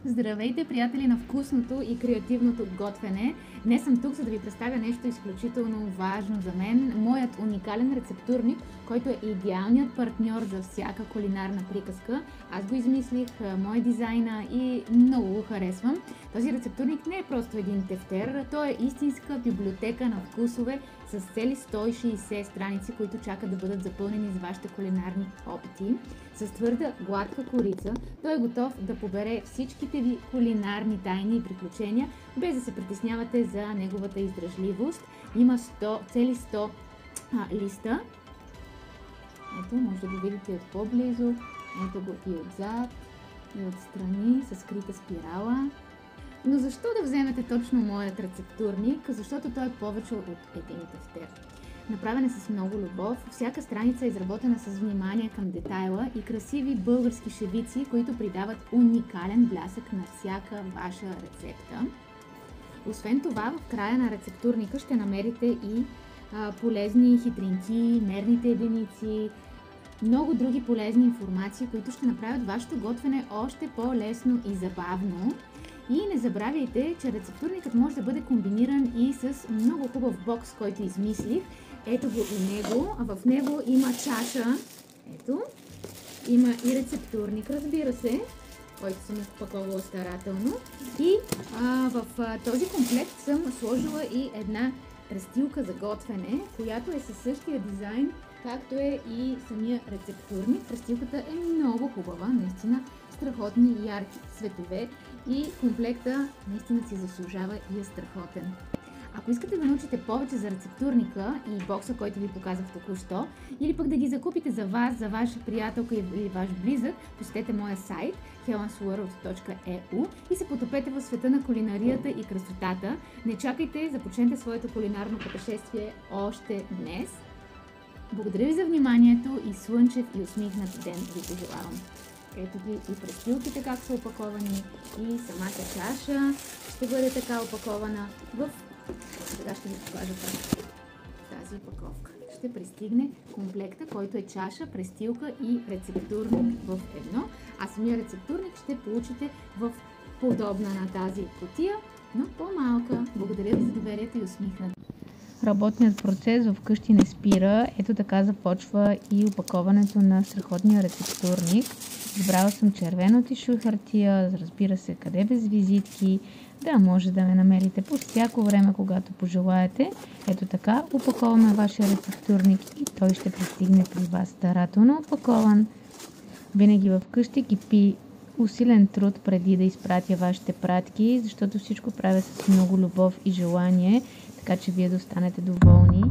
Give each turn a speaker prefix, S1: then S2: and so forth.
S1: Здравейте, приятели на вкусното и креативното готвене! Днес съм тук, за да ви представя нещо изключително важно за мен. Моят уникален рецептурник, който е идеалният партньор за всяка кулинарна приказка. Аз го измислих, мой дизайна и много го харесвам. Този рецептурник не е просто един тефтер, той е истинска библиотека на вкусове с цели 160 страници, които чакат да бъдат запълнени с вашите кулинарни опити. С твърда, гладка корица, той е готов да побере всичките ви кулинарни тайни и приключения, без да се притеснявате за неговата издръжливост. Има цели 100 листа. Ето, може да го видите от по-близо. Ето го и отзад, и отстрани, с скрита спирала. Но защо да вземете точно моят рецептурник? Защото той е повече от един тефтер. Направен е с много любов, всяка страница е изработена с внимание към детайла и красиви български шевици, които придават уникален блясък на всяка ваша рецепта. Освен това, в края на рецептурника ще намерите и полезни хитринки, мерните единици, много други полезни информации, които ще направят вашето готвене още по-лесно и забавно. И не забравяйте, че рецептурникът може да бъде комбиниран и с много хубав бокс, който измислих. Ето го и него, а в него има чаша, ето, има и рецептурник, разбира се, който съм опаковала старателно. И в този комплект съм сложила и една престилка за готвене, която е със същия дизайн, както е и самия рецептурник. Престилката е много хубава, наистина страхотни ярки цветове и комплекта наистина си заслужава и е страхотен. Ако искате да научите повече за рецептурника и бокса, който ви показах току-що, или пък да ги закупите за вас, за ваша приятелка или ваш близък, посетете моя сайт helansworld.eu и се потопете в света на кулинарията и красотата. Не чакайте, започнете своето кулинарно пътешествие още днес. Благодаря ви за вниманието и слънчев и усмихнат ден ви пожелавам. Ето ги и престилките как са опаковани, и самата чаша ще бъде така опакована в... Сега ще ви покажа тази опаковка. Ще пристигне комплекта, който е чаша, престилка и рецептурник в едно, а самия рецептурник ще получите в подобна на тази кутия, но по-малка. Благодаря ви за доверието и усмихнат. Работният процес вкъщи не спира. Ето така започва и опаковането на страхотния рецептурник. Избрала съм червено тишу хартия, разбира се, къде без визитки, да може да ме намерите по всяко време, когато пожелаете. Ето така опаковаме вашия рецептурник и той ще пристигне при вас старателно опакован. Винаги вкъщи кипи усилен труд преди да изпратя вашите пратки, защото всичко правя с много любов и желание, така че вие да останете доволни.